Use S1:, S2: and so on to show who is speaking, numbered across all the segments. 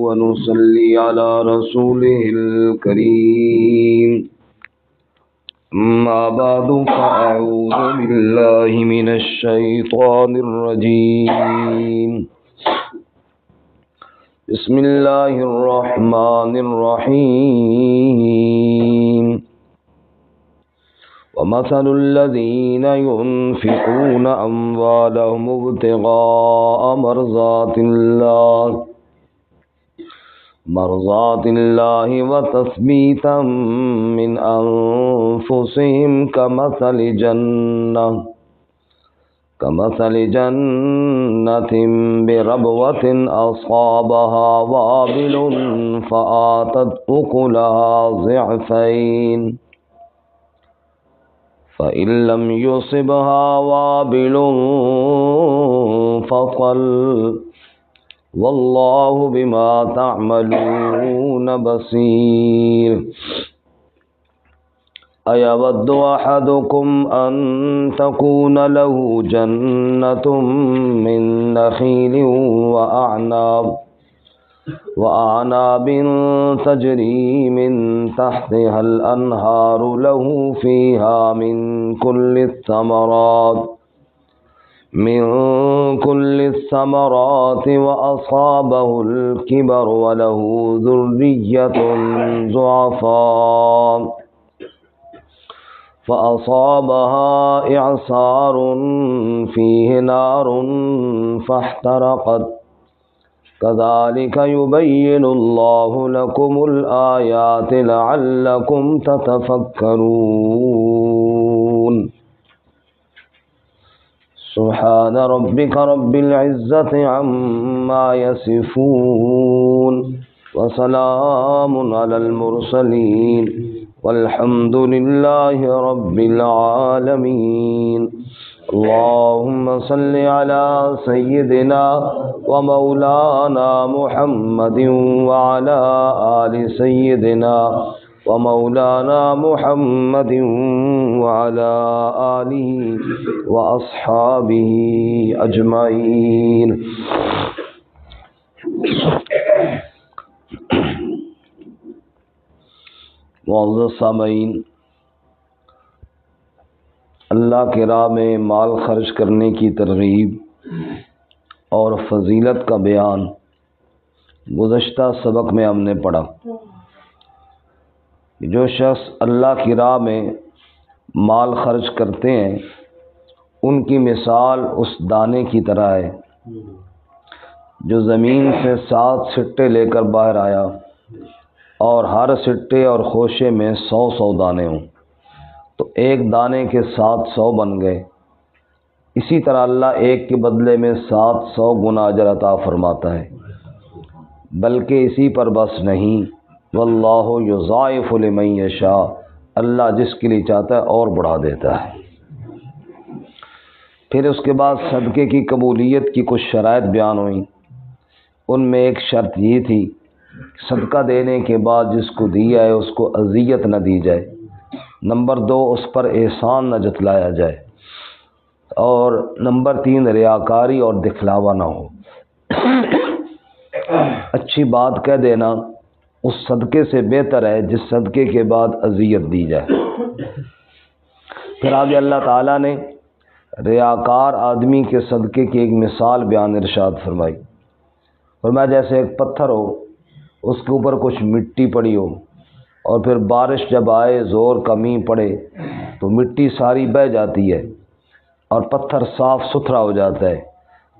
S1: ونصلي على رسوله الكريم. أما بعد فأعوذ بالله من الشيطان الرجيم. بسم الله الرحمن الرحيم. ومثل الذين ينفقون أموالهم ابتغاء مرضات الله وتثبيتا من أنفسهم كمثل جنة بربوة أصابها وابل فآتت أكلها ضعفين فإن لم يصبها وابل فطل والله بما تعملون بصير. أيود أحدكم أن تكون له جنة من نخيل وأعناب تجري من تحتها الأنهار له فيها من كل الثمرات وأصابه الكبر وله ذرية ضعفاء فأصابها إعصار فيه نار فاحترقت كذلك يبين الله لكم الآيات لعلكم تتفكرون. سبحان ربك رب العزة عما يصفون وسلام على المرسلين والحمد لله رب العالمين. اللهم صل على سيدنا ومولانا محمد وعلى آل سيدنا ومولانا محمد وعلى آله وأصحابه أجمعين. معزز سامعین، اللہ کی راہ میں مال خرچ کرنے کی ترغیب اور فضیلت کا بیان گزشتہ سبق میں ہم نے پڑھا. جو شخص اللہ کی راہ میں مال خرچ کرتے ہیں ان کی مثال اس دانے کی طرح ہے جو زمین سے 7 سٹے لے کر باہر آیا اور ہر سٹے اور خوشے میں 100 دانے ہوں تو ایک دانے کے 700 بن گئے. اسی طرح اللہ ایک کے بدلے میں 700 گنا اجر عطا فرماتا ہے. بلکہ اسی پر بس نہیں، واللہ یضاعف لمن یشاء، اللہ جس کے لیے چاہتا ہے اور بڑھا دیتا ہے. پھر اس کے بعد صدقے کی قبولیت کی کچھ شرائط بیان ہوئیں. ان میں ایک شرط یہ تھی صدقہ دینے کے بعد جس کو دیا ہے اس کو اذیت نہ دی جائے. نمبر 2 اس پر احسان نہ جتلایا جائے. اور نمبر 3 ریاکاری اور دکھلاوا نہ ہو. اچھی بات کہہ دینا اس صدقے سے بہتر ہے جس صدقے کے بعد اذیت دی جائے. پھر آگے اللہ تعالیٰ نے ریاکار آدمی کے صدقے کی ایک مثال بیان ارشاد فرمائی. فرمایا جیسے ایک پتھر ہو، اس کے اوپر کچھ مٹی پڑی ہو اور پھر بارش جب آئے، زور کمی پڑے تو مٹی ساری بہہ جاتی ہے اور پتھر صاف ستھرا ہو جاتا ہے.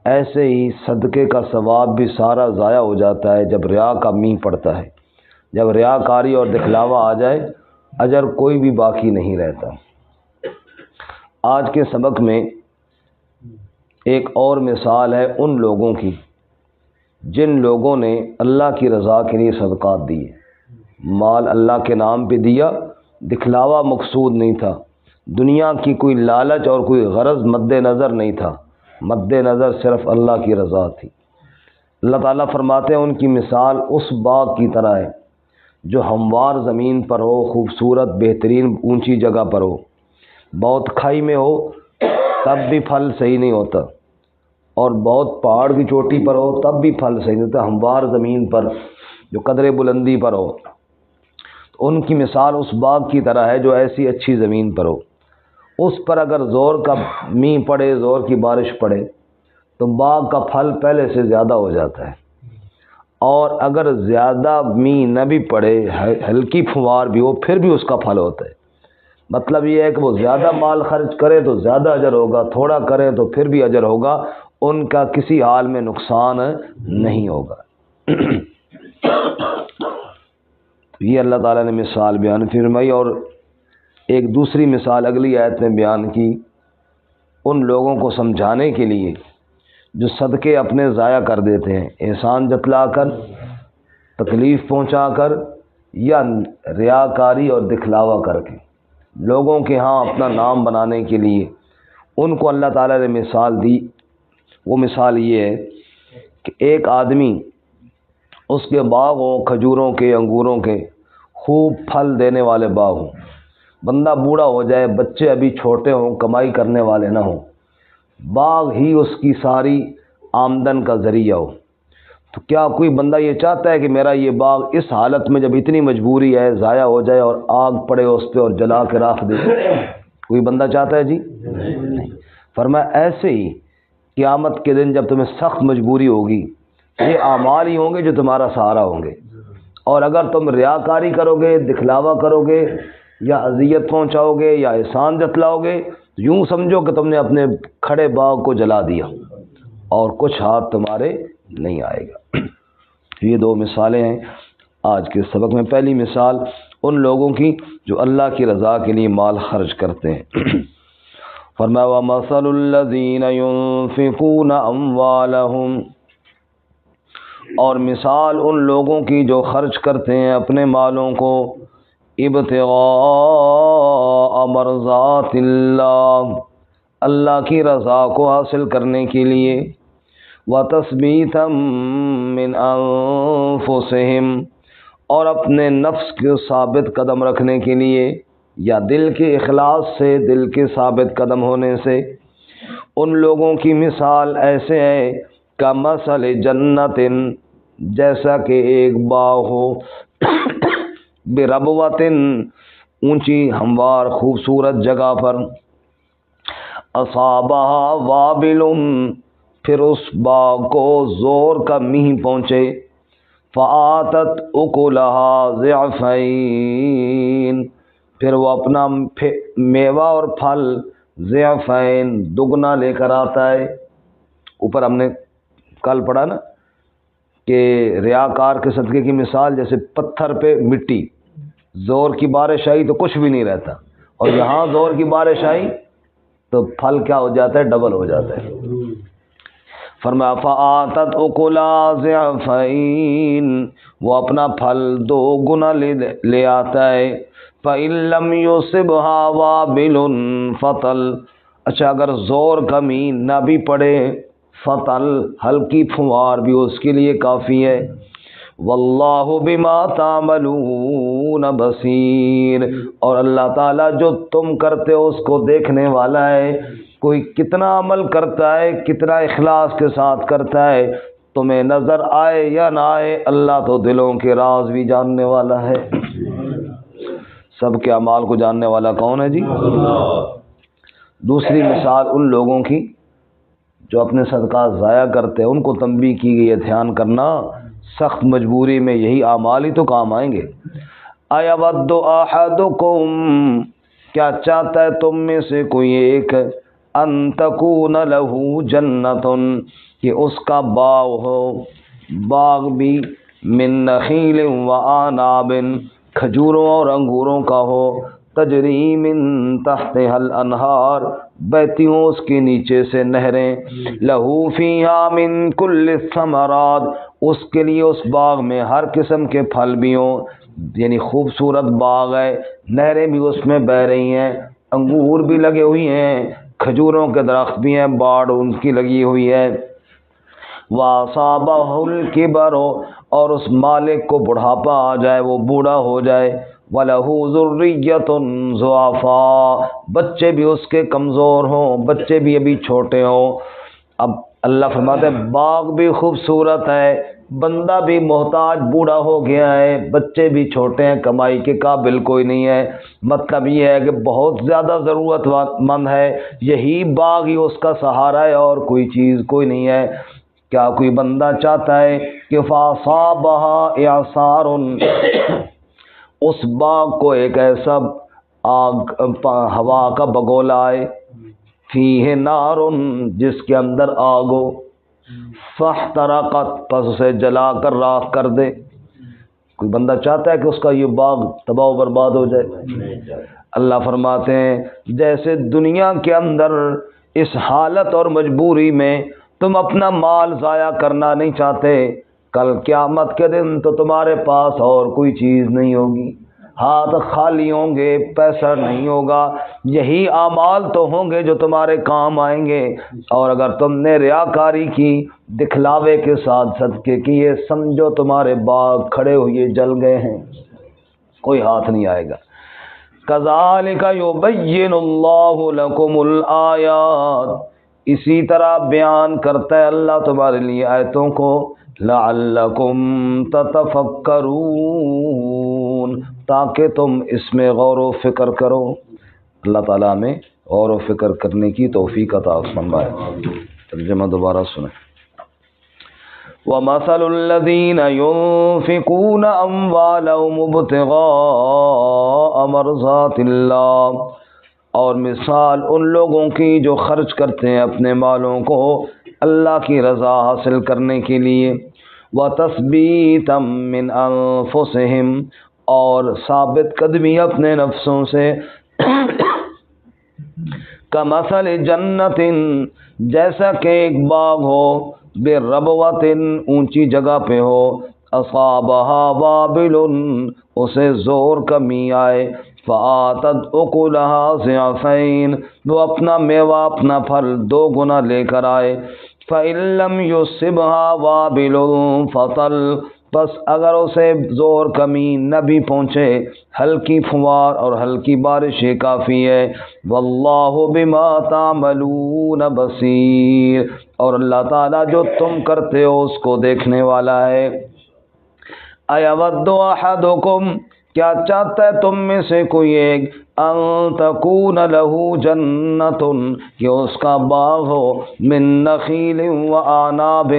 S1: ایسے ہی صدقے کا ثواب بھی سارا ضائع ہو جاتا ہے جب ریا کا مینہ پڑتا ہے. جب ریاکاری اور دکھلاوا آ جائے اجر کوئی بھی باقی نہیں رہتا. آج کے سبق میں ایک اور مثال ہے ان لوگوں کی جن لوگوں نے اللہ کی رضا کے لیے صدقات دیے. مال اللہ کے نام پہ دیا، دکھلاوا مقصود نہیں تھا، دنیا کی کوئی لالچ اور کوئی غرض مد نظر نہیں تھا، مد نظر صرف اللہ کی رضا تھی. اللہ تعالیٰ فرماتے ہیں ان کی مثال اس باغ کی طرح ہے جو ہموار زمین پر ہو، خوبصورت بہترین اونچی جگہ پر ہو، بہت کھائی میں ہو تب بھی پھل صحیح نہیں ہوتا، اور بہت پہاڑ کی چوٹی پر ہو تب بھی پھل صحیح ہوتا ہے، ہموار زمین پر جو قدر بلندی پر ہو، ان کی مثال اس باغ کی طرح ہے جو ایسی اچھی زمین پر ہو، اس پر اگر زور کا مینہ پڑے، زور کی بارش پڑے تو باغ کا پھل پہلے سے زیادہ ہو جاتا ہے، اور اگر زیادہ مینہ نہ بھی پڑے، ہلکی پھوار بھی ہو، پھر بھی اس کا پھل ہوتا ہے۔ مطلب یہ ہے کہ وہ زیادہ مال خرچ کرے تو زیادہ اجر ہوگا، تھوڑا کرے تو پھر بھی اجر ہوگا، ان کا کسی حال میں نقصان نہیں ہوگا۔ یہ اللہ تعالیٰ نے مثال بیان فرمائی، اور ایک دوسری مثال اگلی آیت میں بیان کی ان لوگوں کو سمجھانے کے لیے جو صدقے اپنے ضائع کر دیتے ہیں، احسان جتلا کر، تکلیف پہنچا کر، یا ریاکاری اور دکھلاوا کر کے لوگوں کے ہاں اپنا نام بنانے کے لیے، ان کو اللہ تعالیٰ نے مثال دی۔ وہ مثال یہ ہے کہ ایک آدمی، اس کے باغ ہوں کھجوروں کے، انگوروں کے، خوب پھل دینے والے باغ ہوں، بندہ بوڑھا ہو جائے، بچے ابھی چھوٹے ہوں، کمائی کرنے والے نہ ہوں، باغ ہی اس کی ساری آمدن کا ذریعہ ہو، تو کیا کوئی بندہ یہ چاہتا ہے کہ میرا یہ باغ اس حالت میں جب اتنی مجبوری ہے ضائع ہو جائے اور آگ پڑے اس پہ اور جلا کے راکھ دے؟ کوئی بندہ چاہتا ہے؟ جی نہیں۔ فرمایا ایسے ہی قیامت کے دن جب تمہیں سخت مجبوری ہوگی، یہ اعمال ہی ہوں گے جو تمہارا سہارا ہوں گے، اور اگر تم ریاکاری کرو گے، دکھلاوا کرو گے، یا اذیت پہنچاؤ گے، یا احسان جتلاؤ گے، تو یوں سمجھو کہ تم نے اپنے کھڑے باغ کو جلا دیا اور کچھ ہاتھ تمہارے نہیں آئے گا۔ یہ دو مثالیں ہیں آج کے سبق میں۔ پہلی مثال ان لوگوں کی جو اللہ کی رضا کے لیے مال خرچ کرتے ہیں۔ فرمایا وَمَثَلُ الَّذِينَ يُنفِقُونَ أَمْوَالَهُمْ، اور مثال ان لوگوں کی جو خرچ کرتے ہیں اپنے مالوں کو، ابتغاء مرضات اللہ، اللہ کی رضا کو حاصل کرنے کے لیے، وَتَثْبِيتًا مِّنْ أَنفُسِهِمْ، اور اپنے نفس کو ثابت قدم رکھنے کے لیے، یا دل کے اخلاص سے، دل کے ثابت قدم ہونے سے، ان لوگوں کی مثال ایسے ہے کَمَثَلِ جَنَّةٍ، جیسا کہ ایک باغ ہو، بِرَبْوَةٍ، اونچی ہموار خوبصورت جگہ پر، أَصَابَهَا وَابِلٌ، پھر اس باغ کو زور کا مینہ پہنچے، فَآتَتْ أُكُلَهَا ضِعْفَيْنِ، پھر وہ اپنا میوہ اور پھل ضعفین، دگنا لے کر آتا ہے۔ اوپر ہم نے کل پڑھا نا کہ ریاکار کے صدقے کی مثال جیسے پتھر پہ مٹی، زور کی بارش آئی تو کچھ بھی نہیں رہتا، اور یہاں زور کی بارش آئی تو پھل کیا ہو جاتا ہے؟ ڈبل ہو جاتا ہے۔ فرمایا فآتت أُكُلَهَا ضِعْفَيْنِ، وہ اپنا پھل دو گنا لے آتا ہے۔ فَإِن لَّمْ يُصِبْهَا وَابِلٌ فَطَلْ، اچھا اگر زور کا مینہ نہ بھی پڑے، فطل، ہلکی پھوار بھی اس کے لیے کافی ہے۔ واللہ بما تعملون بصیر، اور اللہ تعالیٰ جو تم کرتے ہو اس کو دیکھنے والا ہے۔ کوئی کتنا عمل کرتا ہے، کتنا اخلاص کے ساتھ کرتا ہے، تمہیں نظر آئے یا نہ آئے، اللہ تو دلوں کے راز بھی جاننے والا ہے۔ سب کے اعمال کو جاننے والا کون ہے؟ جی دوسری مثال ان لوگوں کی جو اپنے صدقات ضائع کرتے ہیں، ان کو تنبیہ کی گئی ہے دھیان کرنا، سخت مجبوری میں یہی اعمال ہی تو کام آئیں گے۔ اَيَوَدُّ أَحَدُكُمْ، کیا چاہتا ہے تم میں سے کوئی ایک، أَن تَكُونَ لَهُ جَنَّةٌ، کہ اس کا باغ ہو، باغ بھی، مِن نَخِيلٍ وَأَعْنَابٍ، کھجوروں اور انگوروں کا ہو، تجری من تحتها الانہار، بہتی ہوں اس کے نیچے سے نہریں، لہو فیہا من کل الثمرات، اس کے لیے اس باغ میں ہر قسم کے پھل بھی ہوں، یعنی خوبصورت باغ ہے، نہریں بھی اس میں بہہ رہی ہیں، انگور بھی لگے ہوئی ہیں، کھجوروں کے درخت بھی ہیں، باڑ ان کی لگی ہوئی ہے۔ وَأَصَابَهُ الْكِبَرُ، اور اس مالک کو بڑھاپا آ جائے، وہ بوڑھا ہو جائے، وَلَهُ ذُرِّيَّةٌ ضُعَفَاء، بچے بھی اس کے کمزور ہوں، بچے بھی ابھی چھوٹے ہوں۔ اب اللہ فرماتے ہیں باغ بھی خوبصورت ہے، بندہ بھی محتاج بوڑھا ہو گیا ہے، بچے بھی چھوٹے ہیں، کمائی کے قابل کوئی نہیں ہے، مطلب یہ ہے کہ بہت زیادہ ضرورت مند ہے، یہی باغ ہی اس کا سہارا ہے اور کوئی چیز کوئی نہیں ہے۔ کیا کوئی بندہ چاہتا ہے کہ فَأَصَابَهَا إِعْصَارٌ، اس باغ کو ایک ایسا ہوا کا بگولا آئے، فیہ نار، جس کے اندر آگ ہو، فاحترقت، پس اسے جلا کر راکھ کر دے؟ کوئی بندہ چاہتا ہے کہ اس کا یہ باغ تباہ و برباد ہو جائے؟ اللہ فرماتے ہیں جیسے دنیا کے اندر اس حالت اور مجبوری میں تم اپنا مال ضائع کرنا نہیں چاہتے، کل قیامت کے دن تو تمہارے پاس اور کوئی چیز نہیں ہوگی، ہاتھ خالی ہوں گے، پیسہ نہیں ہوگا، یہی اعمال تو ہوں گے جو تمہارے کام آئیں گے، اور اگر تم نے ریاکاری کی، دکھلاوے کے ساتھ صدقے کیے، سمجھو تمہارے باغ کھڑے ہوئے جل گئے ہیں، کوئی ہاتھ نہیں آئے گا۔ کذالک یبین اللہ لکم الآیات، اسی طرح بیان کرتا ہے اللہ تمہارے لیے آیتوں کو، لعلکم تتفکرون، تاکہ تم اس میں غور و فکر کرو۔ اللہ تعالیٰ میں غور و فکر کرنے کی توفیق عطا فرمائے۔ ترجمہ دوبارہ سنیں۔ وَمَثَلُ الَّذِينَ يُنفِقُونَ أَمْوَالَهُمُ ابْتِغَاءَ مَرْضَاتِ اللَّهِ، اور مثال ان لوگوں کی جو خرچ کرتے ہیں اپنے مالوں کو اللہ کی رضا حاصل کرنے کے لیے، وَتَثْبِيتًا مِّنْ أَنفُسِهِمْ، اور ثابت قدمی اپنے نفسوں سے، کَمَثَلِ جَنَّةٍ، جیسا کہ ایک باغ ہو، بِرَبْوَةٍ، اونچی جگہ پہ ہو، أَصَابَهَا وَابِلٌ، اسے زور کمی آئے، فَآتَتْ أُكُلَهَا ضِعْفَيْنِ، وہ اپنا میوہ اپنا پھل 2 گنا لے کر آئے، فَإِن لَّمْ يُصِبْهَا وَابِلٌ فَطَلٌ، بس اگر اسے زور کمی نہ بھی پہنچے، ہلکی پھوار اور ہلکی بارش ہی کافی ہے، واللہ بما تعملون بصیر، اور اللہ تعالیٰ جو تم کرتے ہو اس کو دیکھنے والا ہے۔ ایود احدکم، کیا چاہتا ہے تم میں سے کوئی ایک، ان تکون لہ جنۃ، کہ اس کا باغ ہو، من نخیل و اعناب،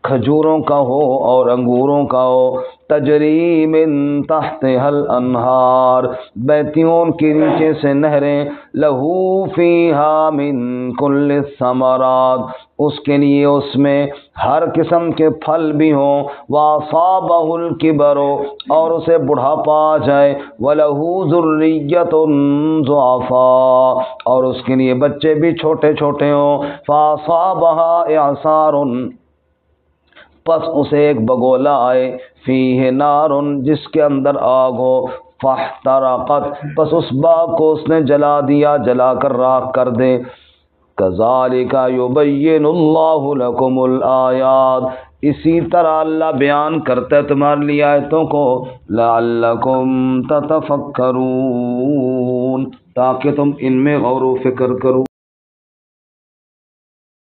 S1: کھجوروں کا ہو اور انگوروں کا ہو، تجری من تحتها الانہار، بہتی ہوں ان کے نیچے سے نہریں، لہو فیہا من کل الثمرات، اس کے لیے اس میں ہر قسم کے پھل بھی ہوں، واصابہ الکبر، اور اسے بڑھاپا آ جائے، ولہ ذریۃ ضعفاء، اور اس کے لیے بچے بھی چھوٹے چھوٹے ہوں، فاصابہ اعصار، پس اسے ایک بگولا آئے، فیہ نار، جس کے اندر آگ ہو، فاحترقت، پس اس باغ کو اس نے جلا دیا، جلا کر راکھ کر دے۔ کذالک یبین اللہ لکم الآیات، اسی طرح اللہ بیان کرتا ہے تمہارے لیے آیتوں کو، لعلکم تتفکرون، تاکہ تم ان میں غور و فکر کرو۔